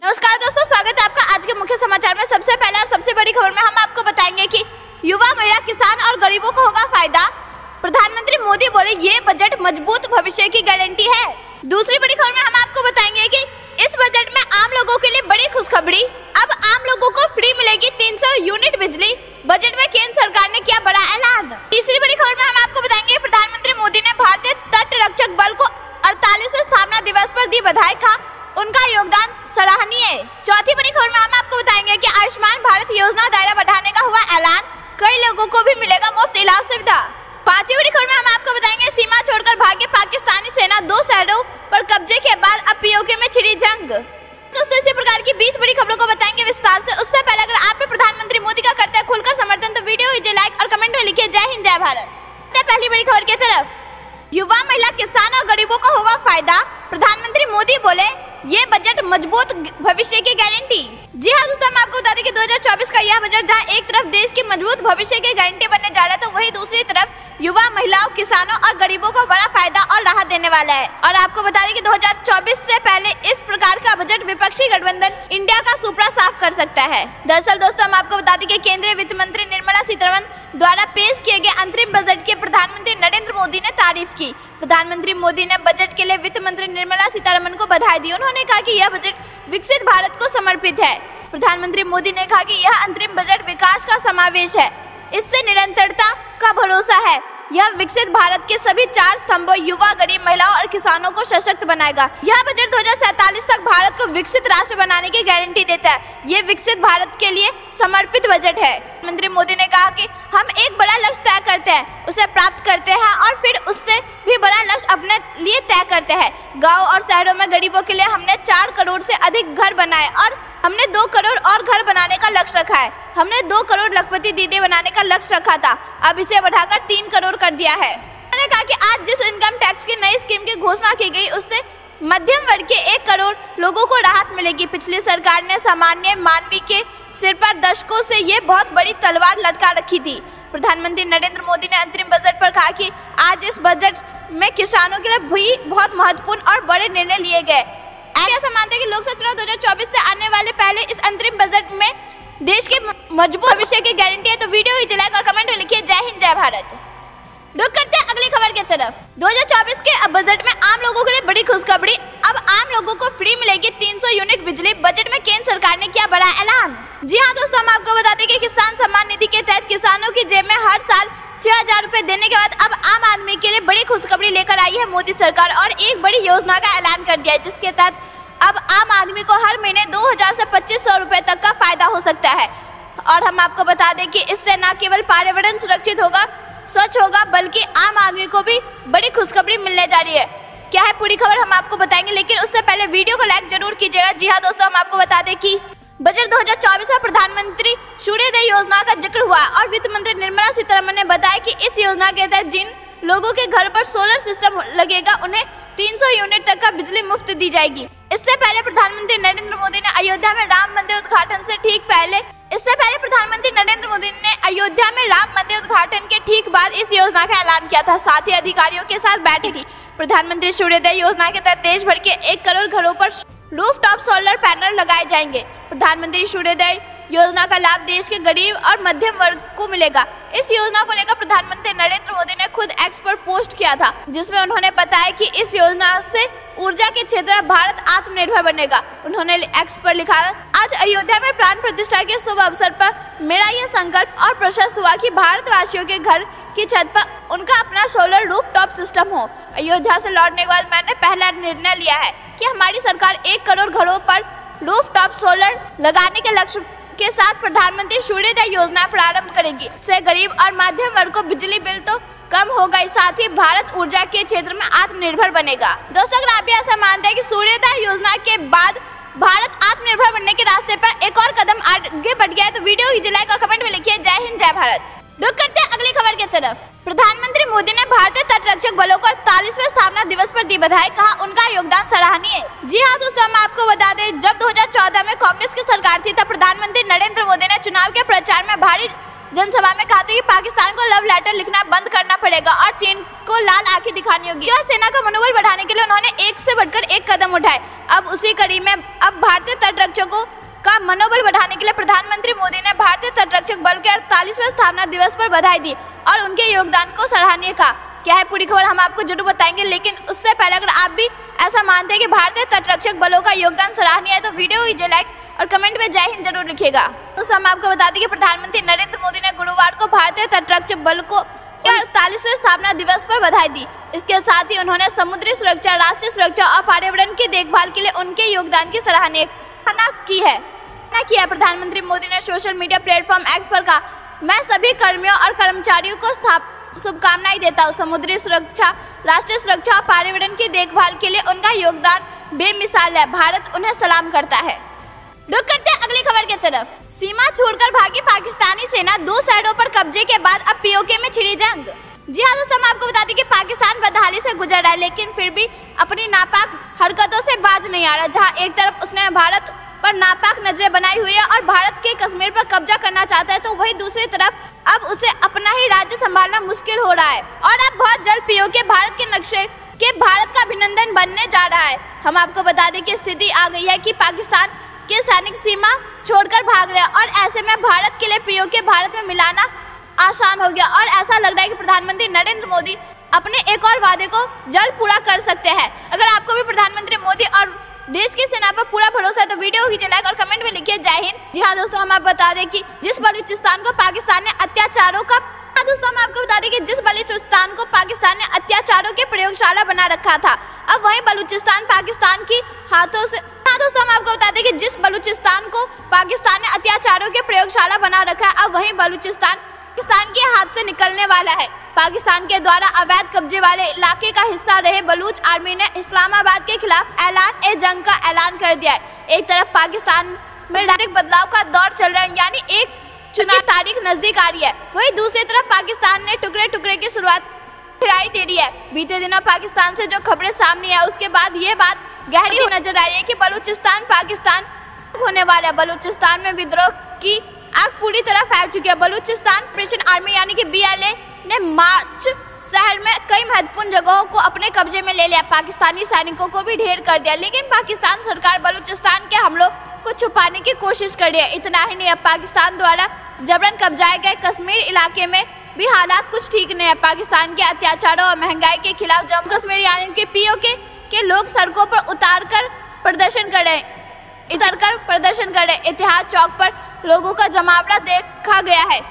नमस्कार दोस्तों, स्वागत है आपका आज के मुख्य समाचार में। सबसे पहले और सबसे बड़ी खबर में हम आपको बताएंगे कि युवा, महिला, किसान और गरीबों को होगा फायदा। प्रधानमंत्री मोदी बोले ये बजट मजबूत भविष्य की गारंटी है। दूसरी बड़ी खबर में हम आपको बताएंगे कि इस बजट में आम लोगों के लिए बड़ी खुशखबरी, अब आम लोगों को फ्री मिलेगी 300 यूनिट बिजली। बजट में केंद्र सरकार ने किया बड़ा ऐलान। तीसरी बड़ी खबर में हम आपको बताएंगे प्रधानमंत्री मोदी ने भारतीय तट रक्षक बल को 48वें स्थापना दिवस पर दी बधाई, कहा उनका योगदान सराहनीय। चौथी बड़ी खबर में हम आपको बताएंगे कि आयुष्मान भारत योजना दायरा बढ़ाने का हुआ ऐलान, कई लोगों को भी मिलेगा मुफ्त इलाज सुविधा। पांचवी बड़ी खबर में हम आपको बताएंगे सीमा छोड़कर भागे पाकिस्तानी सेना, 2 शहरों पर कब्जे के बाद अब पीओके में छिड़ी जंग। दोस्तों, इसी प्रकार की 20 बड़ी खबरों को बताएंगे विस्तार से। उससे पहले अगर आप भी प्रधानमंत्री मोदी का करते हैं खुलकर समर्थन तो वीडियो कीजिए लाइक और कमेंट में लिखिए जय हिंद जय भारत। पहली बड़ी खबर की तरफ, युवा, महिला, किसान और गरीबों को होगा फायदा। प्रधानमंत्री मोदी बोले ये बजट मजबूत भविष्य की गारंटी। जी हाँ दोस्तों, मैं आपको बता दें कि 2024 का यह बजट जहां एक तरफ देश की मजबूत भविष्य की गारंटी बनने जा रहा है, तो वहीं दूसरी तरफ युवा, महिलाओं, किसानों और गरीबों को बड़ा फायदा और राहत देने वाला है। और आपको बता दें कि 2024 से पहले इस प्रकार का बजट विपक्षी गठबंधन इंडिया का सुपड़ा साफ कर सकता है। दरअसल दोस्तों, हम आपको बता दें कि केंद्रीय वित्त मंत्री निर्मला सीतारमण द्वारा पेश किए गए अंतरिम बजट की प्रधानमंत्री नरेंद्र मोदी ने तारीफ की। प्रधानमंत्री मोदी ने बजट के लिए वित्त मंत्री निर्मला सीतारमण को बधाई दी। उन्होंने कहा कि यह बजट विकसित भारत को समर्पित है। प्रधानमंत्री मोदी ने कहा कि यह अंतरिम बजट विकास का समावेश है, इससे निरंतरता का भरोसा है। यह विकसित भारत के सभी 4 स्तंभों युवा, गरीब, महिलाओं और किसानों को सशक्त बनाएगा। यह बजट 2047 तक भारत को विकसित राष्ट्र बनाने की गारंटी देता है। ये विकसित भारत के लिए समर्पित बजट है। मंत्री मोदी ने कहा कि हम एक बड़ा लक्ष्य तय करते हैं, उसे प्राप्त करते हैं और फिर उससे भी बड़ा लक्ष्य अपने लिए तय करते हैं। गाँव और शहरों में गरीबों के लिए हमने 4 करोड़ से अधिक घर बनाए और हमने 2 करोड़ और घर बनाने का लक्ष्य रखा है। हमने 2 करोड़ लखपति दीदी बनाने का लक्ष्य रखा था, अब इसे बढ़ाकर 3 करोड़ कर दिया है। उन्होंने कहा कि आज जिस इनकम टैक्स की नई स्कीम की घोषणा की गई, उससे मध्यम वर्ग के 1 करोड़ लोगों को राहत मिलेगी। पिछली सरकार ने सामान्य मानवी के सिर पर दशकों से ये बहुत बड़ी तलवार लटका रखी थी। प्रधानमंत्री नरेंद्र मोदी ने अंतरिम बजट पर कहा कि आज इस बजट में किसानों के लिए भी बहुत महत्वपूर्ण और बड़े निर्णय लिए गए। ऐसा मानते हैं कि लोकसभा चुनाव 2024 से आने वाले पहले इस अंतरिम बजट में देश के मजबूत भविष्य की गारंटी है। तो वीडियो ही लाइक और कमेंट में लिखिए जय हिंद जय भारत। रुक करते हैं अगली खबर की तरफ। 2024 के बजट में आम लोगों के लिए बड़ी खुशखबरी, अब आम लोगों को फ्री मिलेगी 300 यूनिट बिजली। बजट में केंद्र सरकार ने किया बड़ा ऐलान। जी हाँ दोस्तों, हम आपको बता दें कि किसान सम्मान निधि के तहत किसानों की जेब में हर साल 6000 रुपए देने के बाद अब आम आदमी के लिए बड़ी खुशखबरी लेकर आई है मोदी सरकार और एक बड़ी योजना का ऐलान कर दिया है, जिसके तहत अब आम आदमी को हर महीने 2000 से 2500 रुपए तक का फायदा हो सकता है। और हम आपको बता दें कि इससे न केवल पर्यावरण सुरक्षित होगा, स्वच्छ होगा, बल्कि आम आदमी को भी बड़ी खुशखबरी मिलने जा रही है। क्या है पूरी खबर हम आपको बताएंगे, लेकिन उससे पहले वीडियो को लाइक जरूर कीजिएगा। जी हाँ दोस्तों, हम आपको बता दें कि बजट 2024 में प्रधानमंत्री सूर्योदय योजना का जिक्र हुआ और वित्त मंत्री निर्मला सीतारमण ने बताया कि इस योजना के तहत जिन लोगों के घर पर सोलर सिस्टम लगेगा उन्हें 300 यूनिट तक का बिजली मुफ्त दी जाएगी। इससे पहले प्रधानमंत्री नरेंद्र मोदी ने अयोध्या में राम मंदिर उद्घाटन के ठीक बाद इस योजना का ऐलान किया था। साथ ही अधिकारियों के साथ बैठी थी। प्रधानमंत्री सूर्योदय योजना के तहत देश भर के 1 करोड़ घरों पर रूफटॉप सोलर पैनल लगाए जाएंगे। प्रधानमंत्री सूर्योदय योजना का लाभ देश के गरीब और मध्यम वर्ग को मिलेगा। इस योजना को लेकर प्रधानमंत्री नरेंद्र मोदी ने खुद एक्स पर पोस्ट किया था, जिसमें उन्होंने बताया कि इस योजना से ऊर्जा के क्षेत्र में भारत आत्मनिर्भर बनेगा। उन्होंने एक्स पर लिखा, आज अयोध्या में प्राण प्रतिष्ठा के शुभ अवसर पर मेरा यह संकल्प और प्रशस्त हुआ कि भारतवासियों के घर की छत पर उनका अपना सोलर रूफटॉप सिस्टम हो। अयोध्या से लौटने के बाद मैंने पहला निर्णय लिया है कि हमारी सरकार 1 करोड़ घरों पर रूफटॉप सोलर लगाने के लक्ष्य के साथ प्रधानमंत्री सूर्योदय योजना प्रारंभ करेगी। इससे गरीब और मध्यम वर्ग को बिजली बिल तो कम होगा ही, साथ ही भारत ऊर्जा के क्षेत्र में आत्मनिर्भर बनेगा। दोस्तों, अगर आप भी ऐसा मानते हैं कि सूर्योदय योजना के बाद भारत आत्मनिर्भर बनने के रास्ते पर एक और कदम आगे बढ़ गया है, तो वीडियो कीजिए लाइक और कमेंट में लिखिए जय हिंद जय भारत। रुक करते हैं अगली खबर की तरफ। प्रधानमंत्री मोदी ने भारतीय तट रक्षक बलों को 48वें स्थापना दिवस पर दी बधाई, कहा उनका योगदान सराहनीय। जी हाँ दोस्तों, हम आपको बता दें जब 2014 में कांग्रेस की सरकार थी तब प्रधानमंत्री नरेंद्र मोदी ने चुनाव के प्रचार में भारी जनसभा में कहा था कि पाकिस्तान को लव लेटर लिखना बंद करना पड़ेगा और चीन को लाल आंखें दिखानी होगी। सेना का मनोबल बढ़ाने के लिए उन्होंने एक से बढ़कर एक कदम उठाए। अब उसी कड़ी में अब भारतीय तटरक्षकों का मनोबल बढ़ाने के लिए प्रधानमंत्री मोदी ने भारतीय तटरक्षक बल के 48वें स्थापना दिवस पर बधाई दी और उनके योगदान को सराहनीय कहा। क्या है पूरी खबर हम आपको जरूर बताएंगे, लेकिन उससे पहले अगर आप भी ऐसा मानते हैं कि भारतीय तटरक्षक बलों का योगदान सराहनीय है तो वीडियो कीजिए लाइक और कमेंट में जय हिंद जरूर लिखिएगा। दोस्तों हम आपको बता दें कि प्रधानमंत्री नरेंद्र मोदी ने गुरुवार को भारतीय तटरक्षक बल को 48वें स्थापना दिवस पर बधाई दी। इसके साथ ही उन्होंने समुद्री सुरक्षा, राष्ट्रीय सुरक्षा और पर्यावरण की देखभाल के लिए उनके योगदान की सराहना की है। प्रधानमंत्री मोदी ने सोशल मीडिया प्लेटफॉर्म एक्स पर कहा, मैं सभी कर्मियों और कर्मचारियों को शुभकामनाएं देता हूँ। समुद्री सुरक्षा, राष्ट्रीय सुरक्षा और पर्यावरण की देखभाल के लिए उनका योगदान बेमिसाल है। भारत उन्हें सलाम करता है। रुक करते हैं अगली खबर की तरफ। सीमा छोड़कर भागी पाकिस्तानी सेना 2 शहरों पर कब्जे के बाद अब पीओके में छिड़ी जंग। जी हाँ दोस्तों, हम आपको बता दें कि पाकिस्तान बदहाली से गुजर रहा है, लेकिन फिर भी अपनी नापाक हरकतों से बाज नहीं आ रहा। जहाँ एक तरफ उसने भारत पर नापाक नजरें बनाई हुई है और भारत के कश्मीर पर कब्जा करना चाहता है, तो वही दूसरी तरफ अब उसे अपना ही राज्य संभालना मुश्किल हो रहा है और अब बहुत जल्द पीओके भारत के नक्शे के भारत का अभिनंदन बनने जा रहा है। हम आपको बता दें कि स्थिति आ गई है कि पाकिस्तान के सैनिक सीमा छोड़कर भाग रहे हैं और ऐसे में भारत के लिए पीओके भारत में मिलाना आसान हो गया और ऐसा लग रहा है कि प्रधानमंत्री नरेंद्र मोदी अपने एक और वादे को जल्द पूरा कर सकते हैं। अगर आपको भी प्रधानमंत्री मोदी और देश की सेना पर पूरा भरोसा है तो वीडियो कीजिए लाइक और कमेंट में लिखिए जय हिंद। जी हाँ दोस्तों, हम आपको बता दें कि जिस बलूचिस्तान को पाकिस्तान ने अत्याचारों की प्रयोगशाला बना रखा था, अब वही बलूचिस्तान पाकिस्तान की हाथों से दोस्तों हम आपको बता दें कि जिस बलूचिस्तान को पाकिस्तान ने अत्याचारों की प्रयोगशाला बना रखा है, अब वही बलूचिस्तान पाकिस्तान के हाथ से निकलने वाला है। पाकिस्तान के द्वारा अवैध कब्जे वाले इलाके का हिस्सा रहे बलूच आर्मी ने इस्लामाबाद के खिलाफ जंग का ऐलान कर दिया है। एक तरफ पाकिस्तान में राजनीतिक बदलाव का दौर चल रहा है, यानी एक चुनाव तारीख नजदीक आ रही है, वही दूसरी तरफ पाकिस्तान ने टुकड़े टुकड़े की शुरुआत दिखाई दे रही है। बीते दिनों पाकिस्तान से जो खबरें सामने आई उसके बाद ये बात गहरी नजर आ रही है कि बलूचिस्तान पाकिस्तान होने वाला है। बलूचिस्तान में विद्रोह की आग पूरी तरह फैल चुकी है। बलूचिस्तान लिबरेशन आर्मी यानी कि BLA ने मार्च शहर में कई महत्वपूर्ण जगहों को अपने कब्जे में ले लिया, पाकिस्तानी सैनिकों को भी ढेर कर दिया, लेकिन पाकिस्तान सरकार बलूचिस्तान के हमलों को छुपाने की कोशिश कर रही है। इतना ही नहीं, अब पाकिस्तान द्वारा जबरन कब्जाए गए कश्मीर इलाके में भी हालात कुछ ठीक नहीं है। पाकिस्तान के अत्याचारों और महंगाई के खिलाफ जम्मू कश्मीर यानी कि पीओके के लोग सड़कों पर उतरकर प्रदर्शन कर रहे। इतिहास चौक पर लोगों का जमावड़ा देखा गया है।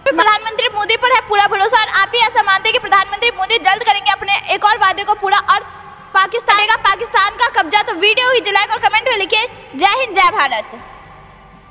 प्रधानमंत्री मोदी पर है पूरा भरोसा और आप भी ऐसा मानते हैं कि प्रधानमंत्री मोदी जल्द करेंगे अपने एक और वादे को पूरा और पाकिस्तान का कब्जा। तो वीडियो ही लाइक और कमेंट में लिखिए जय हिंद जय भारत।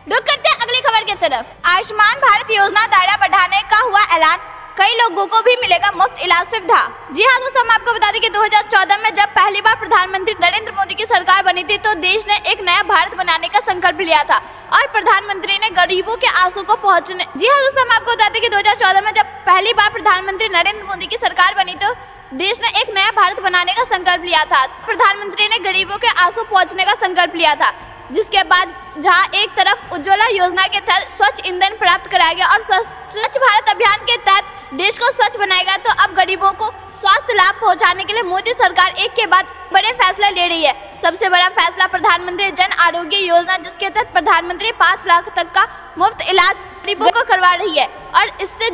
रुक करते हैं अगली खबर की तरफ। आयुष्मान भारत योजना दायरा बढ़ाने का हुआ ऐलान, कई लोगों को भी मिलेगा मुफ्त इलाज सुविधा। जी हाँ दोस्तों, हम आपको बता दें कि 2014 में जब पहली बार प्रधानमंत्री नरेंद्र मोदी की सरकार बनी थी तो देश ने एक नया भारत बनाने का संकल्प लिया था और प्रधानमंत्री ने गरीबों के आंसू को पहुंचने। जी हाँ दोस्तों, हम आपको बता दें कि 2014 में जब पहली बार प्रधानमंत्री नरेंद्र मोदी की सरकार बनी तो देश ने एक नया भारत बनाने का संकल्प लिया था। प्रधानमंत्री ने गरीबों के आंसू पहुंचने का संकल्प लिया था, जिसके बाद जहां एक तरफ उज्ज्वला योजना के तहत स्वच्छ ईंधन प्राप्त कराया गया और स्वच्छ भारत अभियान के तहत देश को स्वच्छ बनाएगा, तो अब गरीबों को स्वास्थ्य लाभ पहुंचाने के लिए मोदी सरकार एक के बाद बड़े फैसले ले रही है। सबसे बड़ा फैसला प्रधानमंत्री जन आरोग्य योजना, जिसके तहत प्रधानमंत्री 5 लाख तक का मुफ्त इलाज गरीबों को करवा रही है और उससे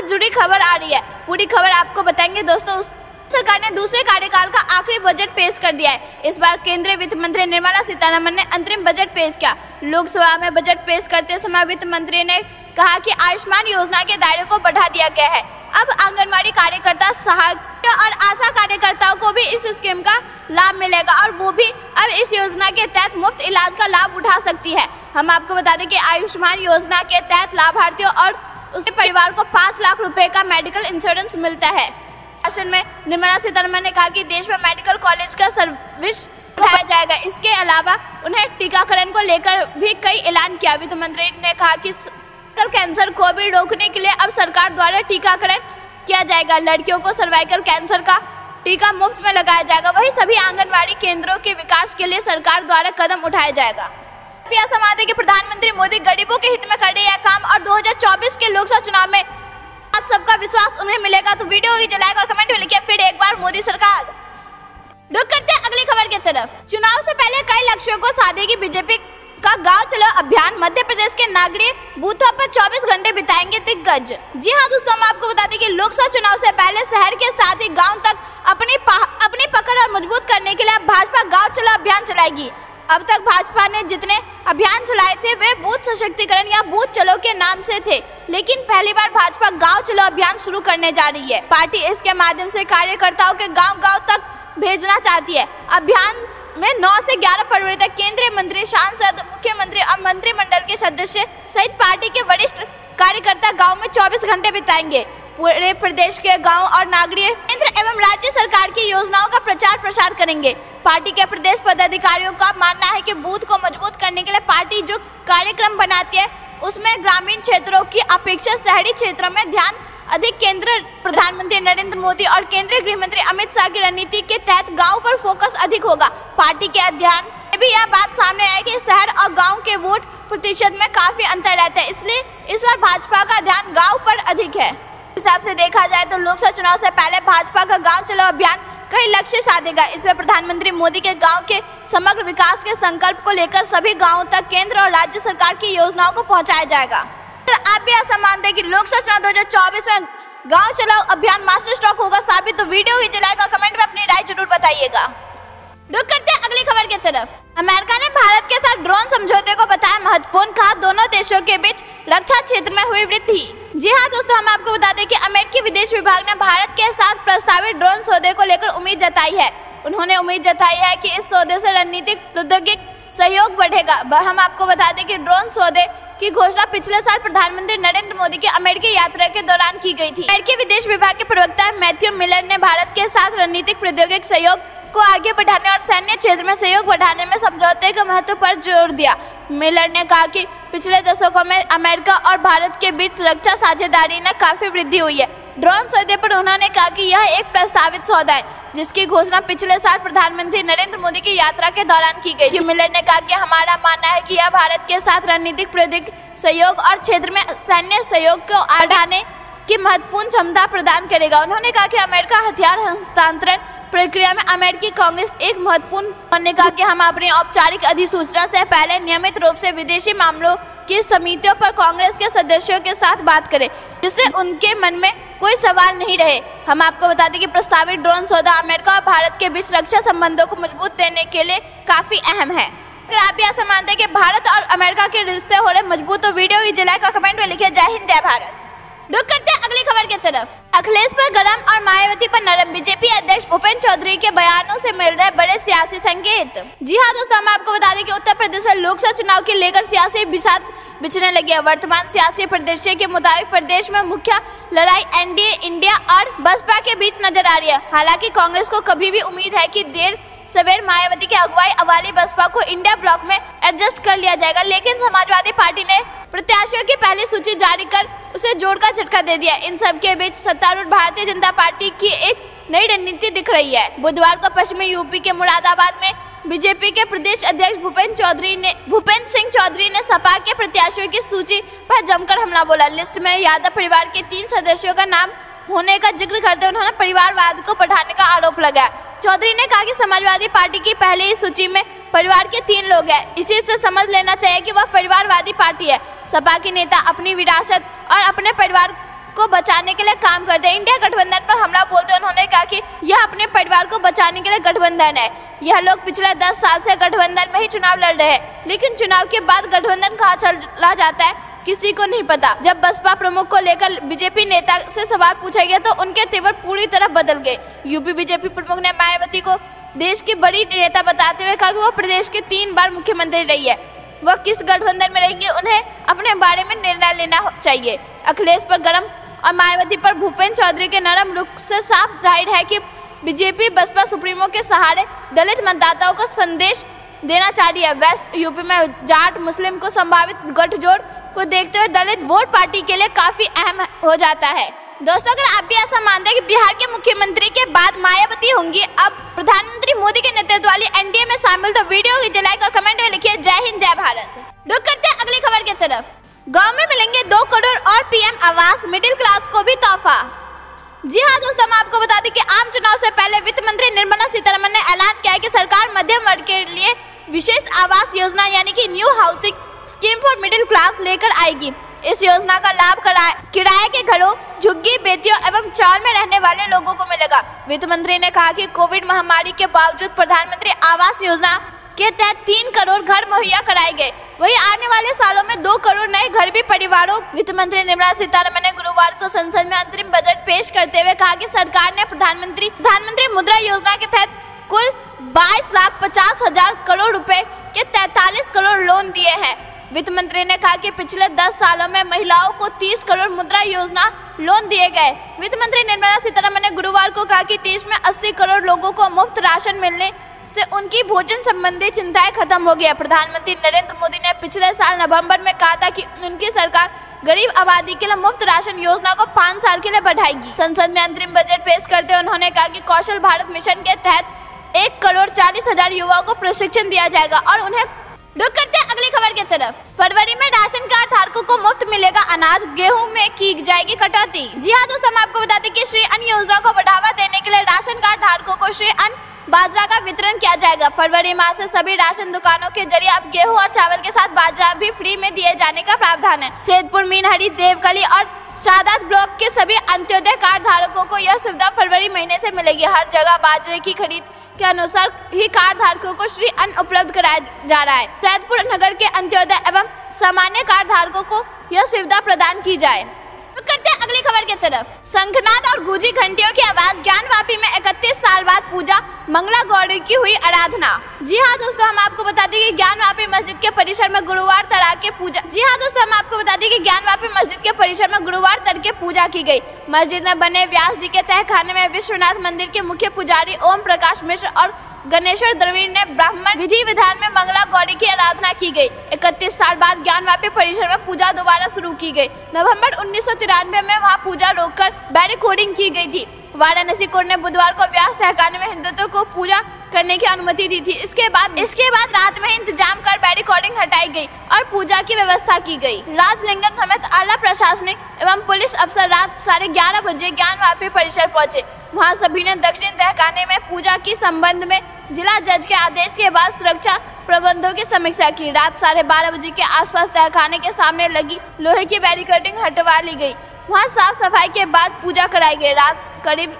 जुड़ी खबर आ रही है। पूरी खबर आपको बताएंगे दोस्तों। सरकार ने दूसरे कार्यकाल का आखिरी बजट पेश कर दिया है। इस बार केंद्रीय वित्त मंत्री निर्मला सीतारमण ने अंतरिम बजट पेश किया। लोकसभा में बजट पेश करते समय वित्त मंत्री ने कहा कि आयुष्मान योजना के दायरे को बढ़ा दिया गया है। अब आंगनबाड़ी कार्यकर्ता, सहायक और आशा कार्यकर्ताओं को भी इस स्कीम का लाभ मिलेगा और वो भी अब इस योजना के तहत मुफ्त इलाज का लाभ उठा सकती है। हम आपको बता दें कि आयुष्मान योजना के तहत लाभार्थियों और उसके परिवार को 5 लाख रुपए का मेडिकल इंश्योरेंस मिलता है। भाषण में निर्मला सीतारमण ने कहा कि देश में मेडिकल कॉलेज का सर्विस बढ़ाया जाएगा। इसके अलावा उन्हें टीकाकरण को लेकर भी कई ऐलान किया। वित्त मंत्री ने कहा कि कैंसर को भी रोकने के लिए अब सरकार द्वारा टीकाकरण किया जाएगा। लड़कियों को सर्वाइकल कैंसर का टीका मुफ्त में लगाया जाएगा। वहीं सभी आंगनबाड़ी केंद्रों के विकास के लिए सरकार द्वारा कदम उठाया जाएगा। भी असमानता कि प्रधानमंत्री मोदी गरीबों के हित में कर रहे हैं काम और 2024 के लोकसभा चुनाव में आज सबका विश्वास उन्हें मिलेगा। तो वीडियो ही जलाएगा और कमेंट में लिखिए फिर एक बार मोदी सरकार। रुक करते हैं अगली खबर की तरफ। चुनाव से पहले कई लक्ष्यों को साधेगी बीजेपी का गांव चलो अभियान। मध्य प्रदेश के नागरिक बूथों पर 24 घंटे बिताएंगे दिग्गज। जी हाँ दोस्तों, हम आपको बता दें कि लोकसभा चुनाव से पहले शहर के साथ ही गांव तक अपनी पकड़ और मजबूत करने के लिए भाजपा गांव चलो अभियान चलाएगी। अब तक भाजपा ने जितने अभियान चलाए थे वे बूथ सशक्तिकरण या बूथ चलो के नाम से थे, लेकिन पहली बार भाजपा गांव चलो अभियान शुरू करने जा रही है। पार्टी इसके माध्यम से कार्यकर्ताओं के गांव-गांव तक भेजना चाहती है। अभियान में 9 से 11 फरवरी तक केंद्रीय मंत्री, सांसद, मुख्यमंत्री और मंत्रिमंडल के सदस्य सहित पार्टी के वरिष्ठ कार्यकर्ता गांव में 24 घंटे बिताएंगे। पूरे प्रदेश के गांव और नागरिक केंद्र एवं राज्य सरकार की योजनाओं का प्रचार प्रसार करेंगे। पार्टी के प्रदेश पदाधिकारियों का मानना है कि बूथ को मजबूत करने के लिए पार्टी जो कार्यक्रम बनाती है उसमें ग्रामीण क्षेत्रों की अपेक्षा शहरी क्षेत्रों में ध्यान अधिक केंद्र प्रधानमंत्री नरेंद्र मोदी और केंद्रीय गृह मंत्री अमित शाह की रणनीति के तहत गांव पर फोकस अधिक होगा। पार्टी के अध्ययन में भी यह बात सामने आई कि शहर और गांव के वोट प्रतिशत में काफी अंतर रहता है, इसलिए इस बार भाजपा का ध्यान गांव पर अधिक है। इस हिसाब से देखा जाए तो लोकसभा चुनाव से पहले भाजपा का गाँव चलो अभियान कई लक्ष्य साधेगा। इसमें प्रधानमंत्री मोदी के गांव के समग्र विकास के संकल्प को लेकर सभी गांवों तक केंद्र और राज्य सरकार की योजनाओं को पहुंचाया जाएगा। आप भी ऐसा मानते हैं कि लोकसभा चुनाव 2024 में गांव चलाओ अभियान मास्टर स्ट्रोक होगा साबित? तो वीडियो ही जलाएगा, कमेंट में अपनी राय जरूर बताइएगा। रुक करते हैं अगली खबर की तरफ। अमेरिका ने भारत के साथ ड्रोन समझौते को बताया महत्वपूर्ण, कहा दोनों देशों के बीच रक्षा क्षेत्र में हुई वृद्धि। जी हाँ दोस्तों, हम आपको बता दें कि अमेरिकी विदेश विभाग ने भारत के साथ प्रस्तावित ड्रोन सौदे को लेकर उम्मीद जताई है। उन्होंने उम्मीद जताई है कि इस सौदे से रणनीतिक प्रौद्योगिकी सहयोग बढ़ेगा। हम आपको बता दें कि ड्रोन सौदे की घोषणा पिछले साल प्रधानमंत्री नरेंद्र मोदी की अमेरिकी यात्रा के दौरान की गई थी। अमेरिकी विदेश विभाग के प्रवक्ता मैथ्यू मिलर ने भारत के साथ रणनीतिक प्रौद्योगिकी सहयोग को आगे बढ़ाने और सैन्य क्षेत्र में सहयोग बढ़ाने में समझौते के महत्व पर जोर दिया। मिलर ने कहा कि पिछले दशकों में अमेरिका और भारत के बीच रक्षा साझेदारी में काफी वृद्धि हुई है। ड्रोन सौदे पर उन्होंने कहा कि यह एक प्रस्तावित सौदा है जिसकी घोषणा पिछले साल प्रधानमंत्री नरेंद्र मोदी की यात्रा के दौरान की गई थी। मिलर ने कहा कि हमारा मानना है कि यह भारत के साथ रणनीतिक प्रौद्योगिकी सहयोग और क्षेत्र में सैन्य सहयोग को बढ़ाने की महत्वपूर्ण क्षमता प्रदान करेगा। उन्होंने कहा कि अमेरिका हथियार हस्तांतरण प्रक्रिया में अमेरिकी कांग्रेस एक महत्वपूर्ण। उन्होंने कहा कि हम अपनी औपचारिक अधिसूचना से पहले नियमित रूप से विदेशी मामलों की समितियों पर कांग्रेस के सदस्यों के साथ बात करें जिससे उनके मन में कोई सवाल नहीं रहे। हम आपको बता दें कि प्रस्तावित ड्रोन सौदा अमेरिका और भारत के बीच रक्षा संबंधों को मजबूत देने के लिए काफी अहम है। अगर आप भी ऐसा मानते हैं कि भारत और अमेरिका के रिश्ते हो रहे मजबूत तो वीडियो ही जलाएगा, कमेंट में लिखिए जय हिंद जय भारत। रुक करते हैं अगली खबर की तरफ। अखिलेश पर गरम और मायावती पर नरम, बीजेपी अध्यक्ष भूपेंद्र चौधरी के बयानों से मिल रहे बड़े सियासी संकेत। जी हाँ दोस्तों, हम आपको बता दें कि उत्तर प्रदेश में लोकसभा चुनाव को लेकर सियासी बिसात बिछने लगी है। वर्तमान सियासी परिदृश्य के मुताबिक प्रदेश में मुख्य लड़ाई एनडीए इंडिया और बसपा के बीच नजर आ रही है। हालांकि कांग्रेस को कभी भी उम्मीद है कि देर सवेर मायावती की अगुवाई वाली बसपा को इंडिया ब्लॉक में एडजस्ट कर लिया जाएगा, लेकिन समाजवादी पार्टी ने प्रत्याशियों की पहली सूची जारी कर उसे जोड़ का झटका दे दिया। इन सब के बीच सत्तारूढ़ भारतीय जनता पार्टी की एक नई रणनीति दिख रही है। बुधवार को पश्चिमी यूपी के मुरादाबाद में बीजेपी के प्रदेश अध्यक्ष भूपेंद्र सिंह चौधरी ने सपा के प्रत्याशियों की सूची पर जमकर हमला बोला। लिस्ट में यादव परिवार के 3 सदस्यों का नाम होने का जिक्र करते हुए उन्होंने परिवारवाद को बढ़ाने का आरोप लगाया। चौधरी ने कहा कि समाजवादी पार्टी की पहले ही सूची में परिवार के 3 लोग हैं, इसी से समझ लेना चाहिए कि वह परिवारवादी पार्टी है। सपा के नेता अपनी विरासत और अपने परिवार को बचाने के लिए काम करते हैं। इंडिया गठबंधन पर हमला बोलते हुए उन्होंने कहा कि यह अपने परिवार को बचाने के लिए गठबंधन है। यह लोग पिछले 10 साल से गठबंधन में ही चुनाव लड़ रहे हैं, लेकिन चुनाव के बाद गठबंधन कहाँ चला जाता है किसी को नहीं पता। जब बसपा प्रमुख को लेकर बीजेपी नेता से सवाल पूछा गया तो उनके तेवर पूरी तरह बदल गए। यूपी बीजेपी प्रमुख ने मायावती को देश की बड़ी नेता बताते हुए कहा कि वह प्रदेश के 3 बार मुख्यमंत्री रही है। वह किस गठबंधन में रहेंगे उन्हें अपने बारे में निर्णय लेना चाहिए। अखिलेश पर गरम और मायावती पर भूपेंद्र चौधरी के नरम रुख से साफ जाहिर है कि बीजेपी बसपा सुप्रीमो के सहारे दलित मतदाताओं को संदेश देना चाह रही है। वेस्ट यूपी में जाट मुस्लिम को संभावित गठजोड़ को देखते हुए दलित वोट पार्टी के लिए काफी अहम हो जाता है। दोस्तों, अगर आप भी ऐसा मानते हैं कि बिहार के मुख्यमंत्री के बाद मायावती होंगी अब प्रधानमंत्री मोदी के नेतृत्व वाली एनडीए में शामिल, तो वीडियो कीजिए लाइक और कमेंट में लिखिए जय हिंद जय भारत। रुक करते हैं अगली खबर की तरफ। गांव में मिलेंगे 2 करोड़ और पीएम आवास, मिडिल क्लास को भी तोहफा। जी हाँ दोस्तों, हम आपको बता दें कि आम चुनाव से पहले वित्त मंत्री निर्मला सीतारमण ने ऐलान किया है कि सरकार मध्यम वर्ग के लिए विशेष आवास योजना यानी कि new housing scheme for middle class लेकर आएगी। इस योजना का लाभ किराए के घरों, झुग्गी बेटियों एवं चाल में रहने वाले लोगों को मिलेगा। वित्त मंत्री ने कहा कि कोविड महामारी के बावजूद प्रधानमंत्री आवास योजना के तहत 3 करोड़ घर मुहैया कराए गए। वहीं आने वाले सालों में 2 करोड़ नए घर भी परिवारों। वित्त मंत्री निर्मला सीतारमण ने गुरुवार को संसद में अंतरिम बजट पेश करते हुए कहा कि सरकार ने प्रधानमंत्री मुद्रा योजना के तहत कुल 22,50,000 करोड़ रुपए के 43 करोड़ लोन दिए हैं। वित्त मंत्री ने कहा कि पिछले 10 सालों में महिलाओं को 30 करोड़ मुद्रा योजना लोन दिए गए। वित्त मंत्री निर्मला सीतारमण ने गुरुवार को कहा कि देश में 80 करोड़ लोगों को मुफ्त राशन मिलने से उनकी भोजन संबंधी चिंताएं खत्म हो गई है। प्रधानमंत्री नरेंद्र मोदी ने पिछले साल नवंबर में कहा था कि उनकी सरकार गरीब आबादी के लिए मुफ्त राशन योजना को 5 साल के लिए बढ़ाएगी। संसद में अंतरिम बजट पेश करते हुए उन्होंने कहा कि कौशल भारत मिशन के तहत 1,40,000 युवाओं को प्रशिक्षण दिया जाएगा और उन्हें। रुक करते हैं अगली खबर की तरफ। फरवरी में राशन कार्ड धारकों को मुफ्त मिलेगा अनाज, गेहूं में की जाएगी कटौती। जी हाँ दोस्तों, हम आपको बता दें कि श्री अन्न योजना को बढ़ावा देने के लिए राशन कार्ड धारकों को श्री अन्न बाजरा का वितरण किया जाएगा। फरवरी माह से सभी राशन दुकानों के जरिए अब गेहूं और चावल के साथ बाजरा भी फ्री में दिए जाने का प्रावधान है। सैदपुर, मीनहरी, देवकली और शादात ब्लॉक के सभी अंत्योदय कार्ड धारकों को यह सुविधा फरवरी महीने से मिलेगी। हर जगह बाजरे की खरीद के अनुसार ही कार्ड धारकों को श्री अन्न उपलब्ध कराया जा रहा है। सैदपुर नगर के अंत्योदय एवं सामान्य कार्ड धारकों को यह सुविधा प्रदान की जाए। तो करते हैं अगली खबर की तरफ। शंखनाद और गूंजी घंटियों की आवाज, ज्ञानवापी में 31 साल बाद पूजा, मंगला गौरी की हुई आराधना। जी हाँ दोस्तों, हम आपको बता दें कि ज्ञानवापी मस्जिद के परिसर में गुरुवार तड़के पूजा की गई। मस्जिद में बने व्यास जी के तहखाने में विश्वनाथ मंदिर के मुख्य पुजारी ओम प्रकाश मिश्र और गणेश्वर द्रविड़ ने ब्राह्मण विधि विधान में मंगला गौरी की आराधना की गई। 31 साल बाद ज्ञानवापी परिसर में पूजा दोबारा शुरू की गई। नवंबर 1993 में वहां पूजा रोककर बैरिकेडिंग की गई थी। वाराणसी कोर्ट ने बुधवार को व्यास तहखाने में हिंदुत्व को पूजा करने की अनुमति दी थी। इसके बाद रात में इंतजाम कर बैरिकेडिंग हटाई गई और पूजा की व्यवस्था की गई। राजलिंगम समेत आला प्रशासनिक एवं पुलिस अफसर रात 11:30 बजे ज्ञानवापी परिसर पहुंचे। वहां सभी ने दक्षिण तहखाने में पूजा की संबंध में जिला जज के आदेश के बाद सुरक्षा प्रबंधों की समीक्षा की। रात 12:30 बजे के आसपास तहखाने के सामने लगी लोहे की बैरिकेडिंग हटवा ली गई। वहां साफ सफाई के बाद पूजा कराई गई। रात करीब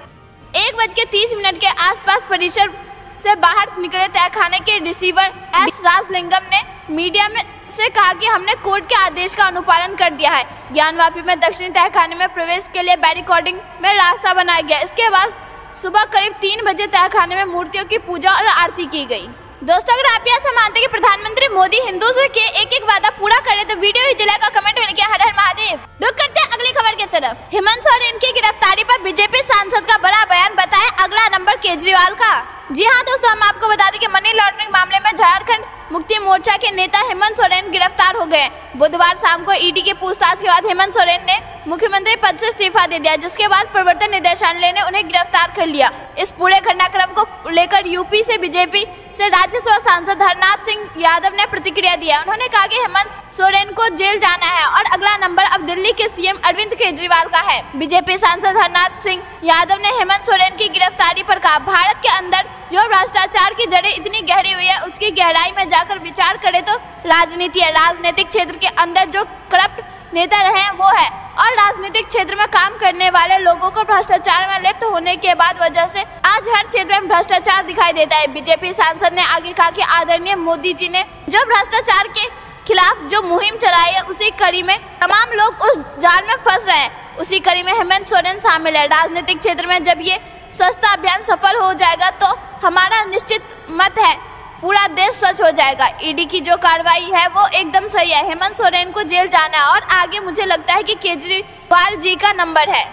1:30 के आसपास परिसर से बाहर निकले तहखाने के रिसीवर एस राजलिंगम ने मीडिया में से कहा कि हमने कोर्ट के आदेश का अनुपालन कर दिया है। ज्ञानवापी में दक्षिणी तहखाने में प्रवेश के लिए बैरिकेडिंग में रास्ता बनाया गया। इसके बाद सुबह करीब 3 बजे तहखाने में मूर्तियों की पूजा और आरती की गई। दोस्तों, अगर आप ऐसा मानते हैं कि प्रधानमंत्री मोदी हिंदुओं के एक वादा पूरा करे तो वीडियो ही जला का कमेंट में लिखिए हर हर महादेव। रुक करते हैं अगली खबर की तरफ। हेमंत सोरेन की गिरफ्तारी पर बीजेपी सांसद का बड़ा बयान, बताया अगला नंबर केजरीवाल का। जी हाँ दोस्तों, हम आपको बता दें कि मनी लॉन्ड्रिंग मामले में झारखंड मुक्ति मोर्चा के नेता हेमंत सोरेन गिरफ्तार हो गए। बुधवार शाम को ईडी की पूछताछ के बाद हेमंत सोरेन ने मुख्यमंत्री पद से इस्तीफा दे दिया, जिसके बाद प्रवर्तन निदेशालय ने उन्हें गिरफ्तार कर लिया। इस पूरे घटनाक्रम को लेकर यूपी से बीजेपी से राज्यसभा सांसद हरनाथ सिंह यादव ने प्रतिक्रिया दिया। उन्होंने कहा कि हेमंत सोरेन को जेल जाना है और अगला नंबर अब दिल्ली के सीएम अरविंद केजरीवाल का है। बीजेपी सांसद हरनाथ सिंह यादव ने हेमंत सोरेन की गिरफ्तारी पर कहा, भारत के अंदर जो भ्रष्टाचार की जड़ें इतनी गहरी हुई है उसकी गहराई में जाकर विचार करें तो राजनीति है। राजनीतिक क्षेत्र के अंदर जो करप्ट नेता रहे हैं वो है और राजनीतिक क्षेत्र में काम करने वाले लोगों को भ्रष्टाचार में लिप्त होने के बाद वजह से आज हर क्षेत्र में भ्रष्टाचार दिखाई देता है। बीजेपी सांसद ने आगे कहा कि आदरणीय मोदी जी ने जो भ्रष्टाचार के खिलाफ जो मुहिम चलाई है उसी कड़ी में तमाम लोग उस जाल में फंस रहे हैं। उसी कड़ी में हेमंत सोरेन शामिल है। राजनीतिक क्षेत्र में जब ये स्वच्छता अभियान सफल हो जाएगा तो हमारा निश्चित मत है पूरा देश स्वच्छ हो जाएगा। ईडी की जो कार्रवाई है वो एकदम सही है। हेमंत सोरेन को जेल जाना है और आगे मुझे लगता है कि केजरीवाल जी का नंबर है।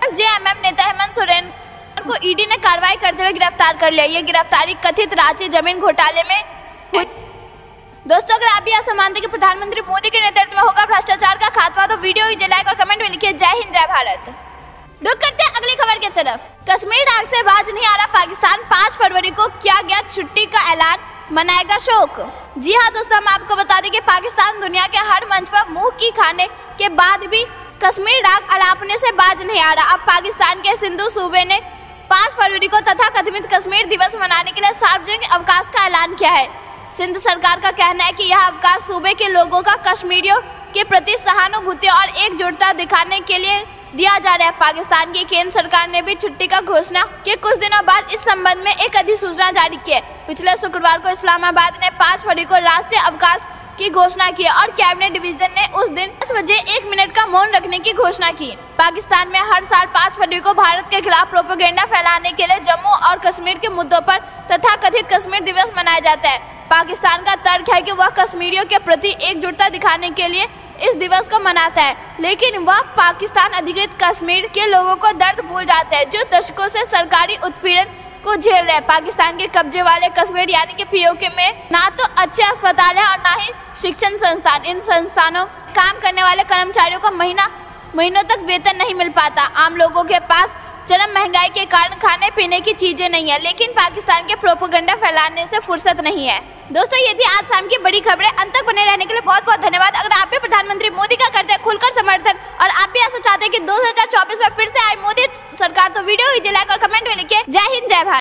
जेएमएम नेता हेमंत सोरेन को ईडी ने कार्रवाई करते हुए गिरफ्तार कर लिया। ये गिरफ्तारी कथित रांची जमीन घोटाले में हुई। दोस्तों, अगर आप भी ऐसा मानते कि प्रधानमंत्री मोदी के नेतृत्व में होगा भ्रष्टाचार का खात्मा तो वीडियो ही लाइक और कमेंट में लिखिए जय हिंद जय भारत। रुक करते हैं अगली खबर की तरफ। कश्मीर आग से बाज नहीं आ रहा पाकिस्तान, 5 फरवरी को किया गया छुट्टी का ऐलान, मनाएगा शोक। जी हाँ दोस्तों, हम आपको बता दें कि पाकिस्तान दुनिया के हर मंच पर मुंह की खाने के बाद भी कश्मीर आग अलापने से बाज नहीं आ रहा। अब पाकिस्तान के सिंधु सूबे ने 5 फरवरी को तथाकथित कश्मीर दिवस मनाने के लिए सार्वजनिक अवकाश का ऐलान किया है। सिंध सरकार का कहना है कि यह अवकाश सूबे के लोगों का कश्मीरियों के प्रति सहानुभूति और एकजुटता दिखाने के लिए दिया जा रहा है। पाकिस्तान की केंद्र सरकार ने भी छुट्टी का घोषणा के कुछ दिनों बाद इस संबंध में एक अधिसूचना जारी की है। पिछले शुक्रवार को इस्लामाबाद ने 5 फरवरी को राष्ट्रीय अवकाश की घोषणा की और कैबिनेट डिवीजन ने उस दिन 10 बजे 1 मिनट का मौन रखने की घोषणा की। पाकिस्तान में हर साल 5 फरवरी को भारत के खिलाफ प्रोपेगेंडा फैलाने के लिए जम्मू और कश्मीर के मुद्दों पर तथाकथित कश्मीर दिवस मनाया जाता है। पाकिस्तान का तर्क है कि वह कश्मीरियों के प्रति एकजुटता दिखाने के लिए इस दिवस को मनाता है, लेकिन वह पाकिस्तान अधिकृत कश्मीर के लोगों को दर्द भूल जाता है जो दशकों से सरकारी उत्पीड़न को झेल रहे हैं। पाकिस्तान के कब्जे वाले कश्मीर यानी कि पीओके में ना तो अच्छे अस्पताल है और ना ही शिक्षण संस्थान। इन संस्थानों काम करने वाले कर्मचारियों को महीनों तक वेतन नहीं मिल पाता। आम लोगों के पास चरम महंगाई के कारण खाने पीने की चीजें नहीं है, लेकिन पाकिस्तान के प्रोपेगेंडा फैलाने से फुर्सत नहीं है। दोस्तों, ये थी आज शाम की बड़ी खबरें। अंत तक बने रहने के लिए बहुत बहुत धन्यवाद। अगर आप भी प्रधानमंत्री मोदी का करते हैं खुलकर समर्थन और आप भी ऐसा चाहते हैं कि 2024 में फिर से आए मोदी सरकार, तो वीडियो कीजिए लाइक और कमेंट में लिखिए। जय हिंद, जय भारत।